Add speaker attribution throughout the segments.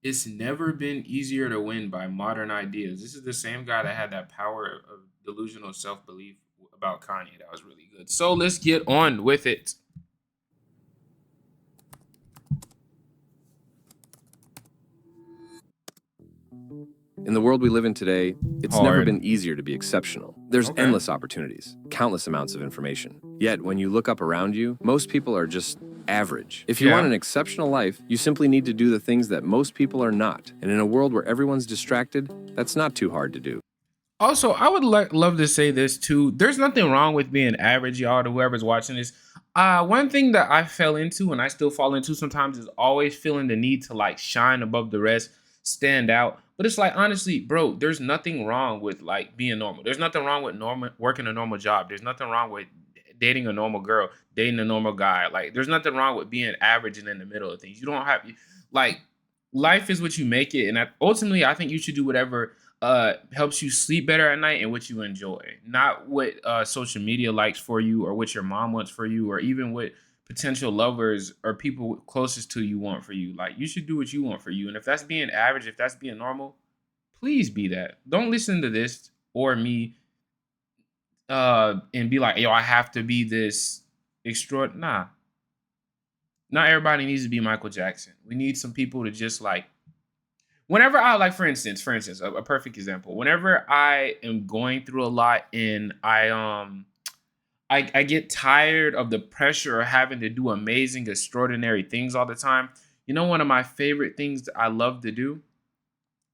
Speaker 1: It's never been easier to win by modern ideas. This is the same guy that had that power of delusional self belief about Kanye. That was really good. So let's get on with it.
Speaker 2: In the world we live in today, it's never
Speaker 1: Hard.
Speaker 2: been easier to be exceptional. There's
Speaker 1: Okay.
Speaker 2: endless opportunities, countless amounts of information. Yet, when you look up around you, most people are just average. If you want an exceptional life, you simply need to do the things that most people are not. And in a world where everyone's distracted, that's not too hard to do.
Speaker 1: Also, I would love to say this too. There's nothing wrong with being average, y'all, to whoever's watching this. One thing that I fell into and I still fall into sometimes is always feeling the need to like shine above the rest, stand out. But it's like honestly, bro, there's nothing wrong with like being normal. There's nothing wrong with normal working a normal job. There's nothing wrong with dating a normal girl, dating a normal guy. Like there's nothing wrong with being average and in the middle of things. You don't have like life is what you make it, and ultimately, I think you should do whatever helps you sleep better at night and what you enjoy, not what social media likes for you or what your mom wants for you or even what potential lovers or people closest to you want for you. Like you should do what you want for you, and if that's being average, if that's being normal, please be that. Don't listen to this or me and be like, yo, I have to be this extraordinary. Nah, not everybody needs to be Michael Jackson. We need some people to just like whenever I like, for instance, a perfect example. Whenever I am going through a lot and I get tired of the pressure of having to do amazing, extraordinary things all the time. You know, one of my favorite things that I love to do.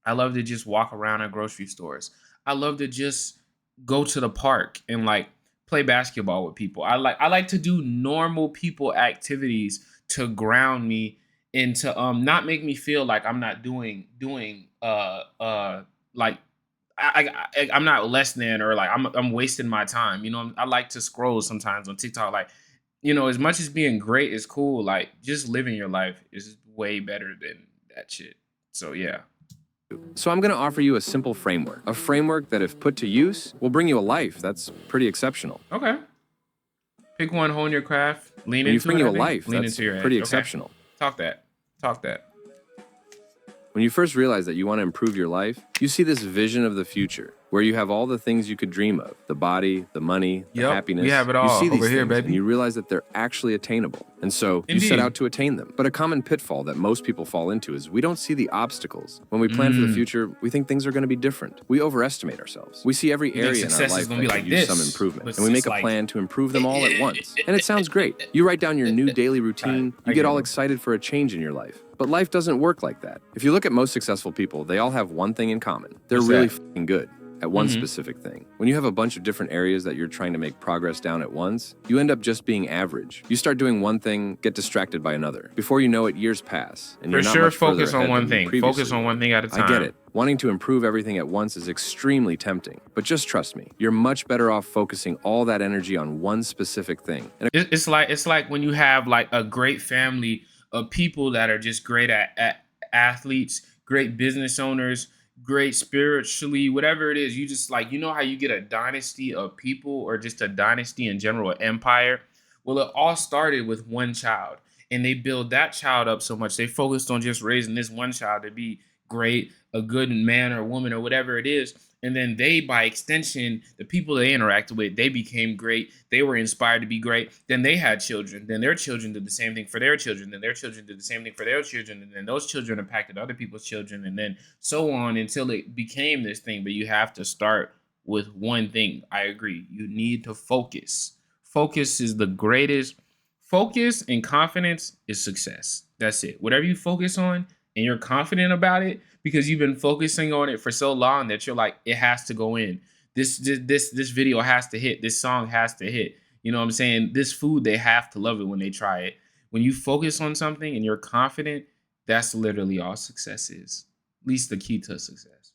Speaker 1: I love to just walk around at grocery stores. I love to just go to the park and like play basketball with people. I like to do normal people activities to ground me and to not make me feel like I'm not doing like I'm not less than or like I'm wasting my time. You know, I like to scroll sometimes on TikTok. Like, you know, as much as being great is cool, like just living your life is way better than that shit. So yeah.
Speaker 2: So I'm going to offer you a simple framework, a framework that if put to use, will bring you a life that's pretty exceptional.
Speaker 1: Okay. Pick one, hone your craft, lean
Speaker 2: When you
Speaker 1: into
Speaker 2: bring
Speaker 1: it.
Speaker 2: you
Speaker 1: I
Speaker 2: a
Speaker 1: think.
Speaker 2: life
Speaker 1: Lean
Speaker 2: that's
Speaker 1: into your
Speaker 2: pretty
Speaker 1: edge. Okay.
Speaker 2: exceptional.
Speaker 1: Talk that. Talk that.
Speaker 2: When you first realize that you want to improve your life, you see this vision of the future where you have all the things you could dream of, the body, the money, the
Speaker 1: Yep,
Speaker 2: happiness.
Speaker 1: we have it
Speaker 2: You
Speaker 1: all
Speaker 2: see these
Speaker 1: over here,
Speaker 2: things
Speaker 1: baby.
Speaker 2: and you realize that they're actually attainable. And so you set
Speaker 1: Indeed.
Speaker 2: out to attain them. But a common pitfall that most people fall into is we don't see the obstacles. When we plan for the future, we think things are going to be different. We overestimate ourselves. We see every
Speaker 1: We think
Speaker 2: area in our
Speaker 1: success is
Speaker 2: life
Speaker 1: gonna
Speaker 2: that
Speaker 1: be
Speaker 2: could
Speaker 1: like
Speaker 2: use
Speaker 1: this,
Speaker 2: some improvement.
Speaker 1: but
Speaker 2: And we make
Speaker 1: it's
Speaker 2: a
Speaker 1: like-
Speaker 2: plan to improve them all at once. And it sounds great. You write down your new daily routine,
Speaker 1: I
Speaker 2: you
Speaker 1: get
Speaker 2: get all
Speaker 1: it.
Speaker 2: excited for a change in your life. But life doesn't work like that. If you look at most successful people, they all have one thing in common. They're
Speaker 1: What's
Speaker 2: really
Speaker 1: that?
Speaker 2: f***ing good at one specific thing. When you have a bunch of different areas that you're trying to make progress down at once, you end up just being average. You start doing one thing, get distracted by another. Before you know it, years pass, and
Speaker 1: For
Speaker 2: you're not
Speaker 1: sure,
Speaker 2: much further
Speaker 1: focus on
Speaker 2: ahead
Speaker 1: one
Speaker 2: than you
Speaker 1: thing.
Speaker 2: previously
Speaker 1: Focus on
Speaker 2: were.
Speaker 1: one thing at a time.
Speaker 2: I get it. Wanting to improve everything at once is extremely tempting. But just trust me, you're much better off focusing all that energy on one specific thing. And
Speaker 1: It's like when you have like a great family of people that are just great at athletes, great business owners, great spiritually, whatever it is. You just like you know how you get a dynasty of people or just a dynasty in general, an empire. Well, it all started with one child, and they build that child up so much. They focused on just raising this one child to be great, a good man or woman or whatever it is. And then they, by extension, the people they interacted with, they became great. They were inspired to be great. Then they had children. Then their children did the same thing for their children. Then their children did the same thing for their children. And then those children impacted other people's children. And then so on until it became this thing. But you have to start with one thing. I agree. You need to focus. Focus is the greatest. Focus and confidence is success. That's it. Whatever you focus on and you're confident about it because you've been focusing on it for so long that you're like, it has to go in. This video has to hit. This song has to hit. You know what I'm saying? This food, they have to love it when they try it. When you focus on something and you're confident, that's literally all success is. At least the key to success.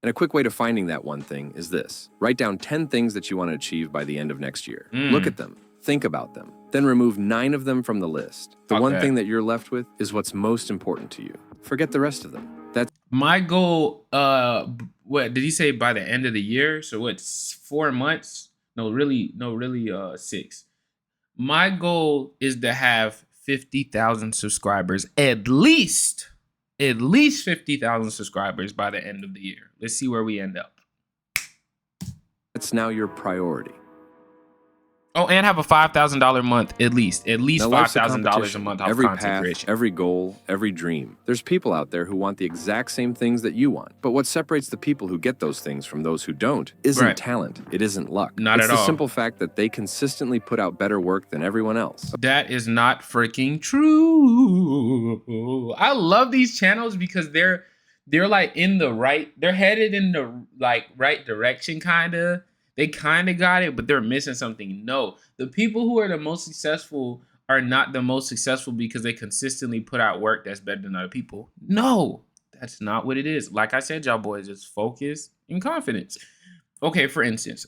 Speaker 2: And a quick way to finding that one thing is this. Write down 10 things that you want to achieve by the end of next year. Look at them. Think about them. Then remove 9 of them from the list. The one thing that you're left with is what's most important to you. Forget the rest of them. That's
Speaker 1: my goal. What did he say by the end of the year? So what's 4 months? No, really, 6. My goal is to have 50,000 subscribers at least at least 50,000 subscribers by the end of the year. Let's see where we end up.
Speaker 2: It's now your priority.
Speaker 1: Oh, and have a $5,000 month at least $5,000 a month off
Speaker 2: every
Speaker 1: content
Speaker 2: path,
Speaker 1: creation.
Speaker 2: every goal, every dream. There's people out there who want the exact same things that you want. But what separates the people who get those things from those who don't isn't talent. It isn't luck.
Speaker 1: Not
Speaker 2: it's
Speaker 1: at
Speaker 2: the
Speaker 1: all.
Speaker 2: simple fact that they consistently put out better work than everyone else.
Speaker 1: That is not freaking true. I love these channels because they're like in the right, they're headed in the like right direction kind of. They kind of got it, but they're missing something. No, the people who are the most successful are not the most successful because they consistently put out work that's better than other people. No, that's not what it is. Like I said, y'all boys, just focus and confidence. Okay, for instance,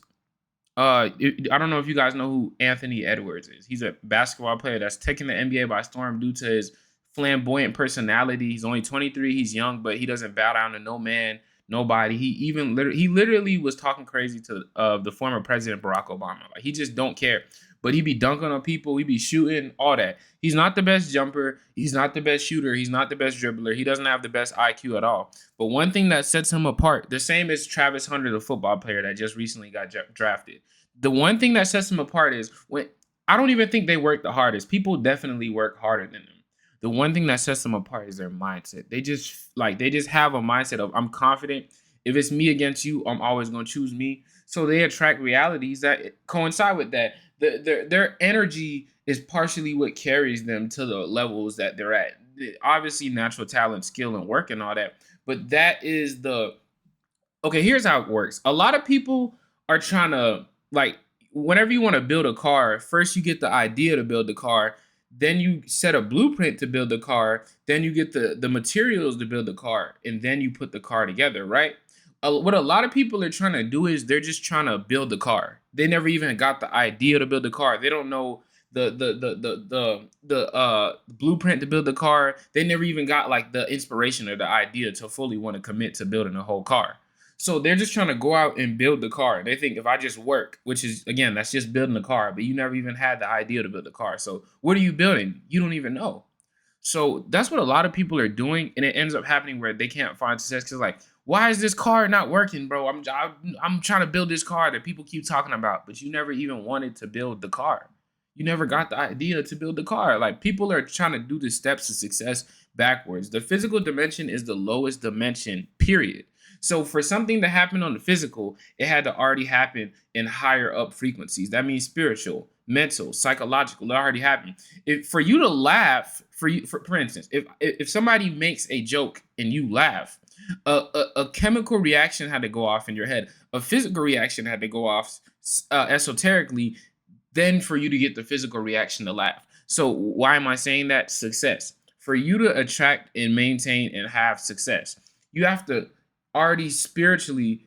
Speaker 1: I don't know if you guys know who Anthony Edwards is. He's a basketball player that's taken the NBA by storm due to his flamboyant personality. He's only 23. He's young, but he doesn't bow down to no man. Nobody. He literally was talking crazy to the former president Barack Obama. Like, he just don't care. But he be dunking on people. He be shooting, all that. He's not the best jumper. He's not the best shooter. He's not the best dribbler. He doesn't have the best IQ at all. But one thing that sets him apart, the same as Travis Hunter, the football player that just recently got drafted. The one thing that sets him apart is when I don't even think they work the hardest. People definitely work harder than them. The one thing that sets them apart is their mindset. They just have a mindset of, I'm confident. If it's me against you, I'm always going to choose me. So they attract realities that coincide with that. Their energy is partially what carries them to the levels that they're at. Obviously, natural talent, skill, and work and all that. But that is okay, here's how it works. A lot of people are trying to, like, whenever you want to build a car, first you get the idea to build the car. Then you set a blueprint to build the car. Then you get the materials to build the car. And then you put the car together, right? What a lot of people are trying to do is they're just trying to build the car. They never even got the idea to build the car. They don't know the blueprint to build the car. They never even got like the inspiration or the idea to fully want to commit to building a whole car. So they're just trying to go out and build the car. They think if I just work, which is, again, that's just building the car, but you never even had the idea to build the car. So what are you building? You don't even know. So that's what a lot of people are doing. And it ends up happening where they can't find success because, like, why is this car not working, bro? I'm trying to build this car that people keep talking about, but you never even wanted to build the car. You never got the idea to build the car. Like, people are trying to do the steps to success backwards. The physical dimension is the lowest dimension, period. So for something to happen on the physical, it had to already happen in higher up frequencies. That means spiritual, mental, psychological. It already happened. For you to laugh, for instance, if somebody makes a joke and you laugh, a chemical reaction had to go off in your head. A physical reaction had to go off esoterically, then for you to get the physical reaction to laugh. So why am I saying that? Success. For you to attract and maintain and have success, you have to already spiritually,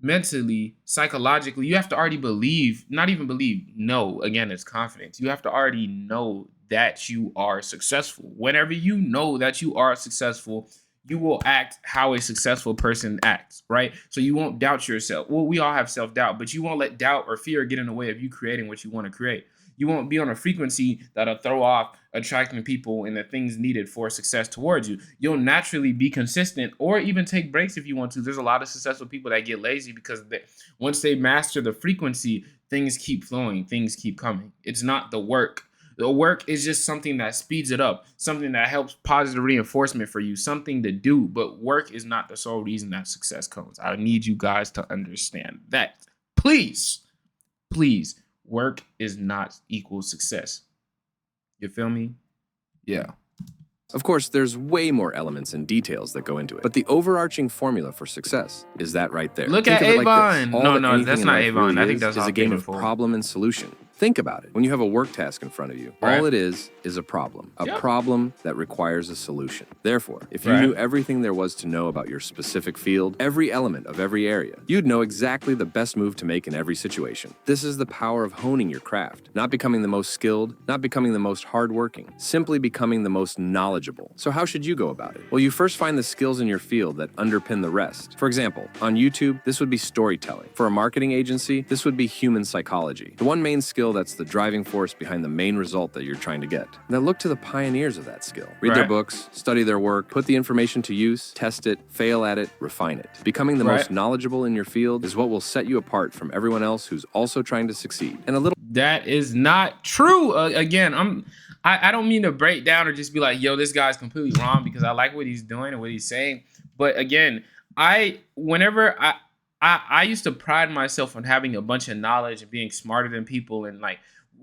Speaker 1: mentally, psychologically, you have to already believe, not even believe, know, again, it's confidence. You have to already know that you are successful. Whenever you know that you are successful, you will act how a successful person acts, right? So you won't doubt yourself. Well, we all have self-doubt, but you won't let doubt or fear get in the way of you creating what you want to create. You won't be on a frequency that'll throw off attracting people and the things needed for success towards you. You'll naturally be consistent or even take breaks if you want to. There's a lot of successful people that get lazy because once they master the frequency, things keep flowing, things keep coming. It's not the work. The work is just something that speeds it up, something that helps positive reinforcement for you, something to do. But work is not the sole reason that success comes. I need you guys to understand that. Please, please. Work is not equal success. You feel me? Yeah.
Speaker 2: Of course, there's way more elements and details that go into it, but the overarching formula for success is that right there.
Speaker 1: Look at Avon. No, that's not Avon. I think that's
Speaker 2: a game of problem and solution. Think about it. When you have a work task in front of you, all it is a problem. A problem that requires a solution. Therefore, if you knew everything there was to know about your specific field, every element of every area, you'd know exactly the best move to make in every situation. This is the power of honing your craft. Not becoming the most skilled, not becoming the most hardworking, simply becoming the most knowledgeable. So how should you go about it? Well, you first find the skills in your field that underpin the rest. For example, on YouTube, this would be storytelling. For a marketing agency, this would be human psychology. The one main skill skill that's the driving force behind the main result that you're trying to get. Now look to the pioneers of that skill. Read their books, study their work, put the information to use, test it, fail at it, refine it. Becoming the most knowledgeable in your field is what will set you apart from everyone else who's also trying to succeed. And a little
Speaker 1: that is not true. Again, I don't mean to break down or just be like, yo, this guy's completely wrong, because I like what he's doing and what he's saying. But again, whenever I used to pride myself on having a bunch of knowledge and being smarter than people, and like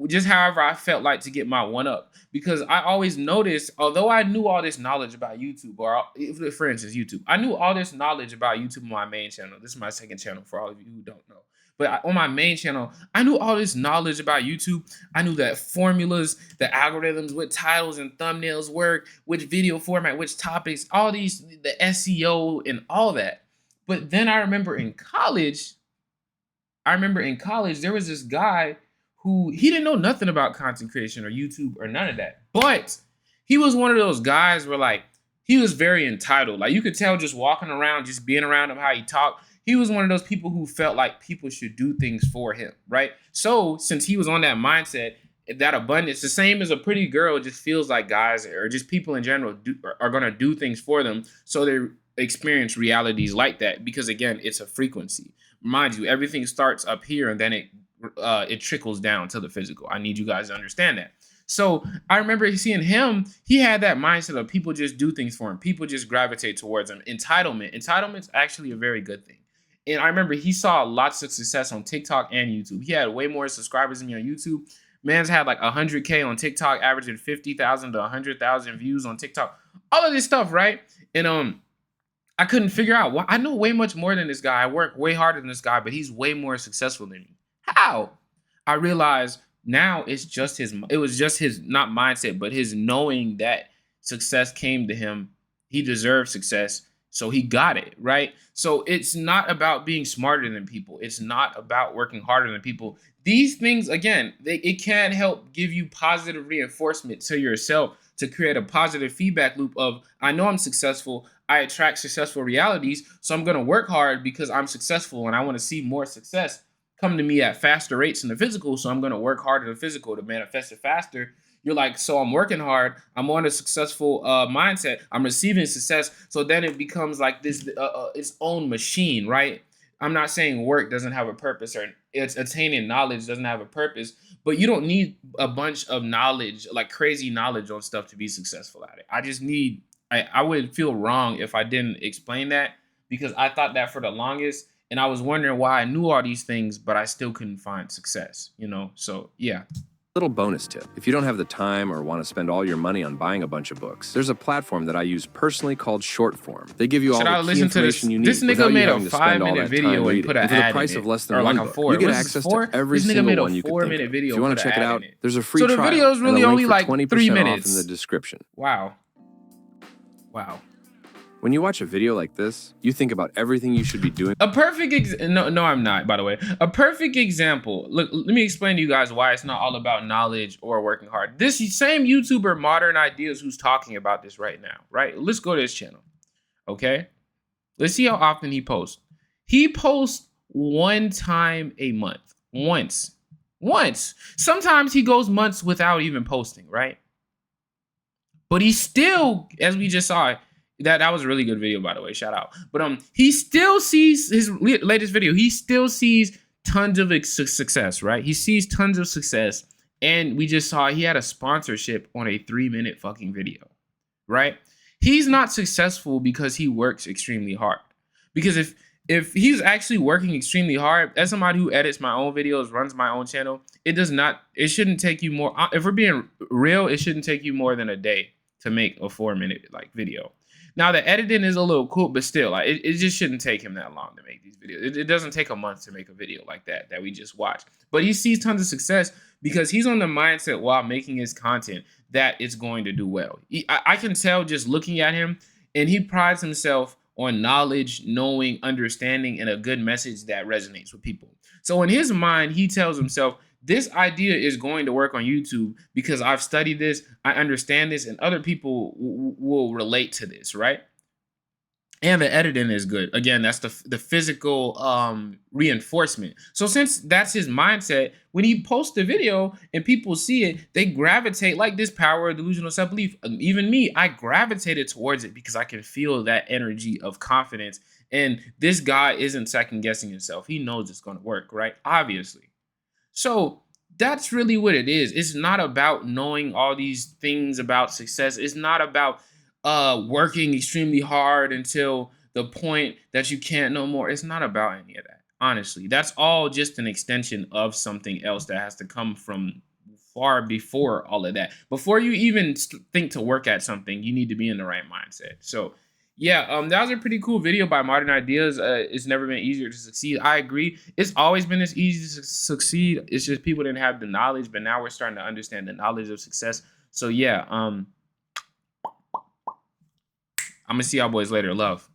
Speaker 1: just however I felt like to get my one up, because I always noticed, although I knew all this knowledge about YouTube, or for instance, YouTube, I knew all this knowledge about YouTube on my main channel. This is my second channel for all of you who don't know. But on my main channel, I knew all this knowledge about YouTube. I knew that formulas, the algorithms, what titles and thumbnails work, which video format, which topics, all these, the SEO and all that. But then I remember in college, there was this guy who, he didn't know nothing about content creation or YouTube or none of that. But he was one of those guys where like, he was very entitled. Like you could tell just walking around, just being around him, how he talked. He was one of those people who felt like people should do things for him, right? So since he was on that mindset, that abundance, the same as a pretty girl, just feels like guys or just people in general are going to do things for them. So they experience realities like that, because again, it's a frequency. Mind you, everything starts up here and then it trickles down to the physical. I need you guys to understand that. So I remember seeing him, he had that mindset of people just do things for him. People just gravitate towards him. Entitlement's actually a very good thing. And I remember he saw lots of success on TikTok and YouTube. He had way more subscribers than me on YouTube. Man's had like 100K on TikTok, averaging 50,000 to 100,000 views on TikTok. All of this stuff, right? And I couldn't figure out why. I know way much more than this guy. I work way harder than this guy, but he's way more successful than me. How? I realized now it was just his, not mindset, but his knowing that success came to him. He deserved success. So he got it, right? So it's not about being smarter than people. It's not about working harder than people. These things, again, it can help give you positive reinforcement to yourself to create a positive feedback loop of, I know I'm successful. I attract successful realities. So I'm going to work hard because I'm successful and I want to see more success come to me at faster rates in the physical. So I'm going to work harder in the physical to manifest it faster. You're like, so I'm working hard. I'm on a successful mindset. I'm receiving success. So then it becomes like this, its own machine, right? I'm not saying work doesn't have a purpose or it's attaining knowledge doesn't have a purpose, but you don't need a bunch of knowledge, like crazy knowledge on stuff to be successful at it. I would feel wrong if I didn't explain that, because I thought that for the longest. And I was wondering why I knew all these things, but I still couldn't find success, you know? So yeah.
Speaker 2: Little bonus tip. If you don't have the time or want to spend all your money on buying a bunch of books, there's a platform that I use personally called Shortform. They give you all the key information you need.
Speaker 1: This nigga made a 5-minute video and put an ad in it.
Speaker 2: For the price of less than one book, you get access to every single one you can think of. If you want to check it out, there's a free trial.
Speaker 1: So the video is really only like 3 minutes.
Speaker 2: In the description.
Speaker 1: Wow.
Speaker 2: When you watch a video like this, you think about everything you should be doing.
Speaker 1: A perfect no, I'm not, by the way. A perfect example. Look, let me explain to you guys why it's not all about knowledge or working hard. This same YouTuber, Modern Ideas, who's talking about this right now, right? Let's go to his channel, okay? Let's see how often he posts. He posts one time a month. Once. Sometimes he goes months without even posting, right? But he still, as we just saw, that was a really good video, by the way. Shout out. But he still sees his latest video. He still sees tons of success, right? He sees tons of success. And we just saw he had a sponsorship on a 3-minute fucking video, right? He's not successful because he works extremely hard. Because if he's actually working extremely hard, as somebody who edits my own videos, runs my own channel, it shouldn't take you more. If we're being real, it shouldn't take you more than a day to make a 4-minute like video. Now the editing is a little cool, but still, like it just shouldn't take him that long to make these videos. It doesn't take a month to make a video like that we just watched. But he sees tons of success because he's on the mindset while making his content that it's going to do well. I can tell just looking at him, and he prides himself on knowledge, knowing, understanding, and a good message that resonates with people. So in his mind, he tells himself, this idea is going to work on YouTube because I've studied this, I understand this, and other people will relate to this, right? and the editing is good. Again, that's the physical reinforcement. So since that's his mindset, when he posts a video and people see it, they gravitate like this power of delusional self-belief. Even me, I gravitated towards it because I can feel that energy of confidence. And this guy isn't second guessing himself. He knows it's going to work, right? Obviously. So that's really what it is. It's not about knowing all these things about success. It's not about working extremely hard until the point that you can't no more. It's not about any of that. Honestly, that's all just an extension of something else that has to come from far before all of that. Before you even think to work at something, you need to be in the right mindset. So yeah, that was a pretty cool video by Modern Ideas. It's never been easier to succeed. I agree. It's always been this easy to succeed. It's just people didn't have the knowledge, but now we're starting to understand the knowledge of success. So yeah, I'm gonna see y'all boys later. Love.